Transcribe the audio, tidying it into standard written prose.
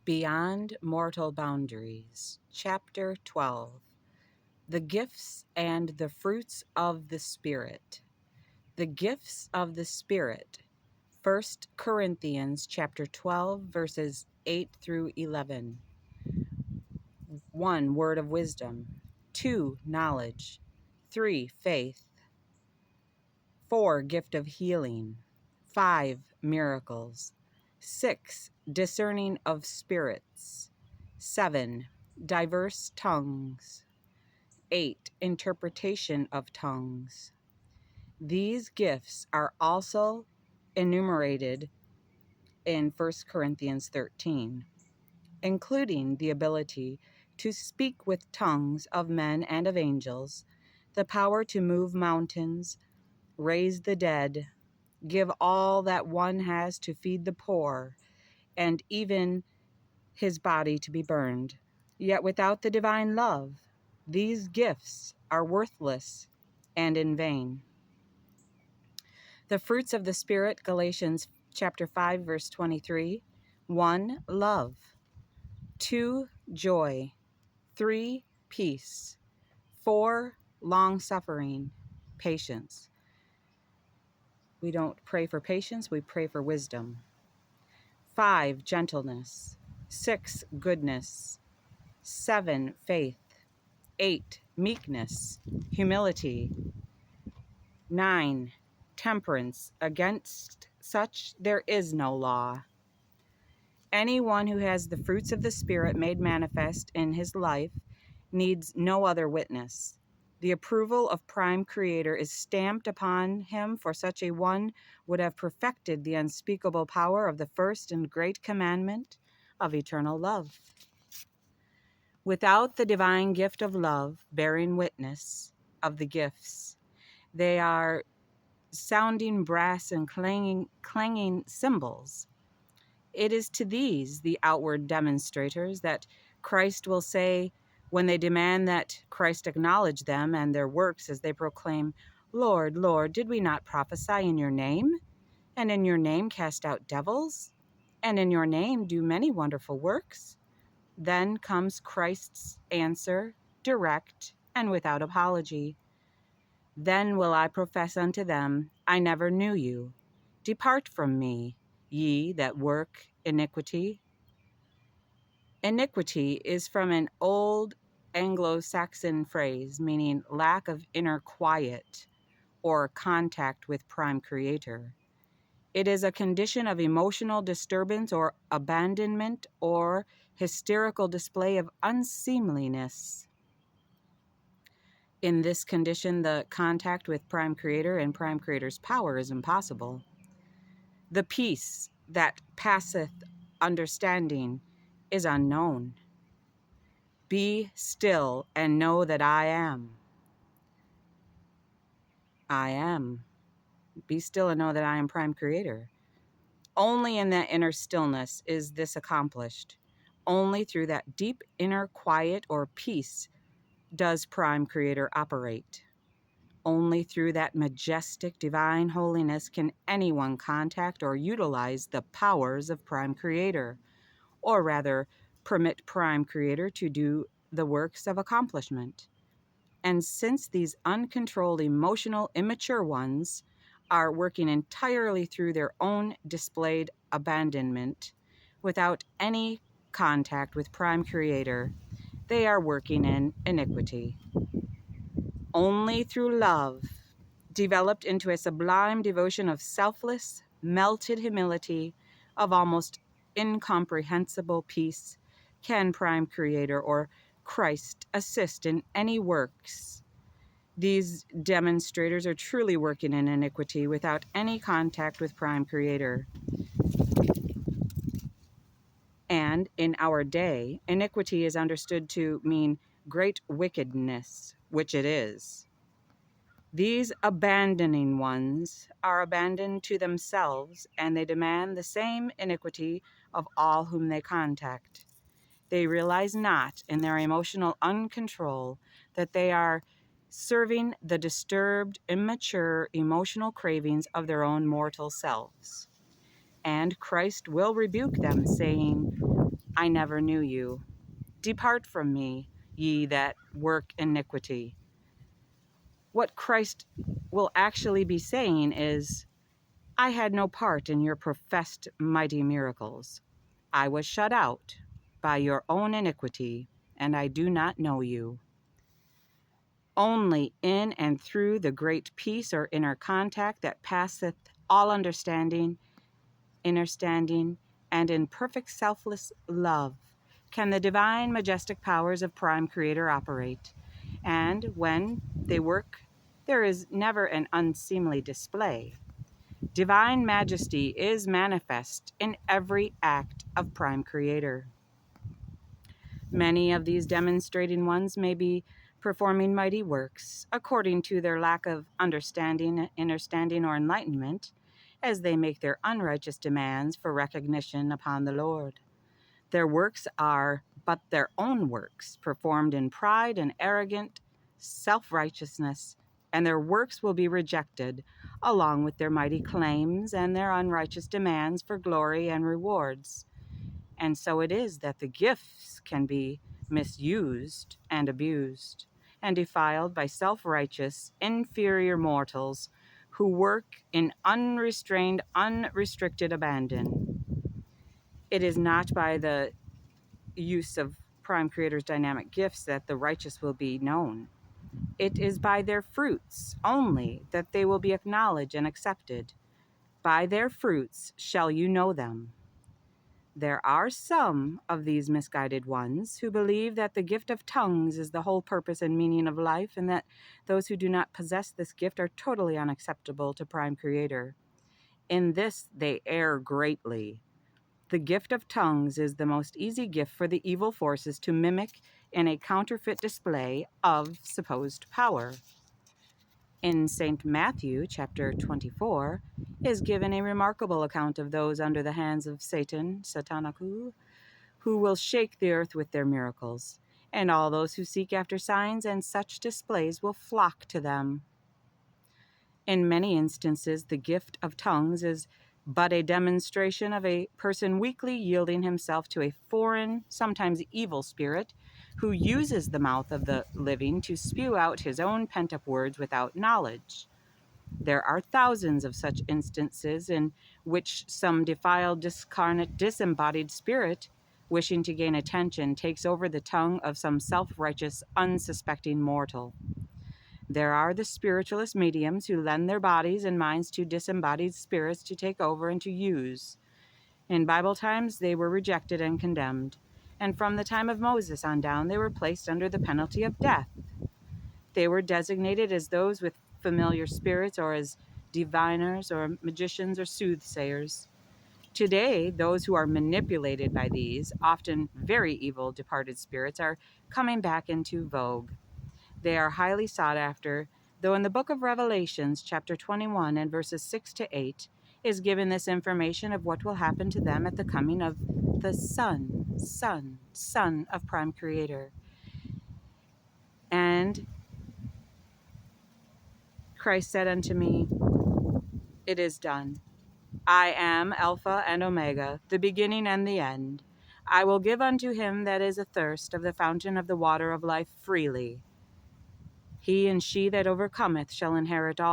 Beyond Mortal Boundaries, Chapter 12, The Gifts and the Fruits of the Spirit. The Gifts of the Spirit, 1 Corinthians chapter 12, verses 8 through 11. 1. Word of wisdom. 2. Knowledge. 3. Faith. 4. Gift of healing. 5. Miracles. 6. Discerning of spirits. 7. Diverse tongues. 8. Interpretation of tongues. These gifts are also enumerated in 1 Corinthians 13, including the ability to speak with tongues of men and of angels, the power to move mountains, raise the dead, give all that one has to feed the poor, and even his body to be burned. Yet without the divine love, these gifts are worthless and in vain. The fruits of the Spirit, Galatians chapter 5, verse 23. 1. Love. 2. Joy. 3. Peace. 4. Long-suffering, patience. We don't pray for patience, we pray for wisdom. 5. Gentleness. 6. Goodness. 7. Faith. 8. Meekness, humility. 9. Temperance. Against such there is no law. Anyone who has the fruits of the Spirit made manifest in his life needs no other witness. The approval of Prime Creator is stamped upon him, for such a one would have perfected the unspeakable power of the first and great commandment of eternal love. Without the divine gift of love, bearing witness of the gifts, they are sounding brass and clanging cymbals. It is to these, the outward demonstrators, that Christ will say, when they demand that Christ acknowledge them and their works as they proclaim, Lord, Lord, did we not prophesy in your name? And in your name cast out devils? And in your name do many wonderful works? Then comes Christ's answer, direct and without apology. Then will I profess unto them, I never knew you. Depart from me, ye that work iniquity. Iniquity is from an old Anglo-Saxon phrase meaning lack of inner quiet or contact with Prime Creator. It is a condition of emotional disturbance or abandonment or hysterical display of unseemliness. In this condition, the contact with Prime Creator and Prime Creator's power is impossible. The peace that passeth understanding is unknown. Be still and know that I am. I am. Be still and know that I am Prime Creator. Only in that inner stillness is this accomplished. Only through that deep inner quiet or peace does Prime Creator operate. Only through that majestic divine holiness can anyone contact or utilize the powers of Prime Creator, or rather, permit Prime Creator to do the works of accomplishment. And since these uncontrolled, emotional, immature ones are working entirely through their own displayed abandonment, without any contact with Prime Creator, they are working in iniquity. Only through love, developed into a sublime devotion of selfless, melted humility, of almost incomprehensible peace, can Prime Creator or Christ assist in any works. These demonstrators are truly working in iniquity without any contact with Prime Creator. And in our day, iniquity is understood to mean great wickedness, which it is. These abandoning ones are abandoned to themselves, and they demand the same iniquity of all whom they contact. They realize not, in their emotional uncontrol, that they are serving the disturbed, immature emotional cravings of their own mortal selves. And Christ will rebuke them, saying, I never knew you. Depart from me, ye that work iniquity. What Christ will actually be saying is, I had no part in your professed mighty miracles. I was shut out by your own iniquity, and I do not know you. Only in and through the great peace or inner contact that passeth all understanding, and in perfect selfless love can the divine majestic powers of Prime Creator operate. And when they work, there is never an unseemly display. Divine majesty is manifest in every act of Prime Creator. Many of these demonstrating ones may be performing mighty works according to their lack of understanding, or enlightenment, as they make their unrighteous demands for recognition upon the Lord. Their works are but their own works, performed in pride and arrogant self-righteousness, and their works will be rejected, along with their mighty claims and their unrighteous demands for glory and rewards. And so it is that the gifts can be misused and abused and defiled by self-righteous, inferior mortals who work in unrestrained, unrestricted abandon. It is not by the use of Prime Creator's dynamic gifts that the righteous will be known. It is by their fruits only that they will be acknowledged and accepted. By their fruits shall you know them. There are some of these misguided ones who believe that the gift of tongues is the whole purpose and meaning of life, and that those who do not possess this gift are totally unacceptable to Prime Creator. In this, they err greatly. The gift of tongues is the most easy gift for the evil forces to mimic in a counterfeit display of supposed power. In St. Matthew, chapter 24, is given a remarkable account of those under the hands of Satan, Satanaku, who will shake the earth with their miracles, and all those who seek after signs and such displays will flock to them. In many instances, the gift of tongues is but a demonstration of a person weakly yielding himself to a foreign, sometimes evil spirit, who uses the mouth of the living to spew out his own pent-up words without knowledge. There are thousands of such instances in which some defiled, discarnate, disembodied spirit, wishing to gain attention, takes over the tongue of some self-righteous, unsuspecting mortal. There are the spiritualist mediums who lend their bodies and minds to disembodied spirits to take over and to use. In Bible times, they were rejected and condemned, and from the time of Moses on down, they were placed under the penalty of death. They were designated as those with familiar spirits, or as diviners or magicians or soothsayers. Today, those who are manipulated by these, often very evil departed spirits, are coming back into vogue. They are highly sought after, though in the book of Revelations, chapter 21 and verses 6 to 8, is given this information of what will happen to them at the coming of the Son of Prime Creator. And Christ said unto me, it is done. I am Alpha and Omega, the beginning and the end. I will give unto him that is athirst of the fountain of the water of life freely. He and she that overcometh shall inherit all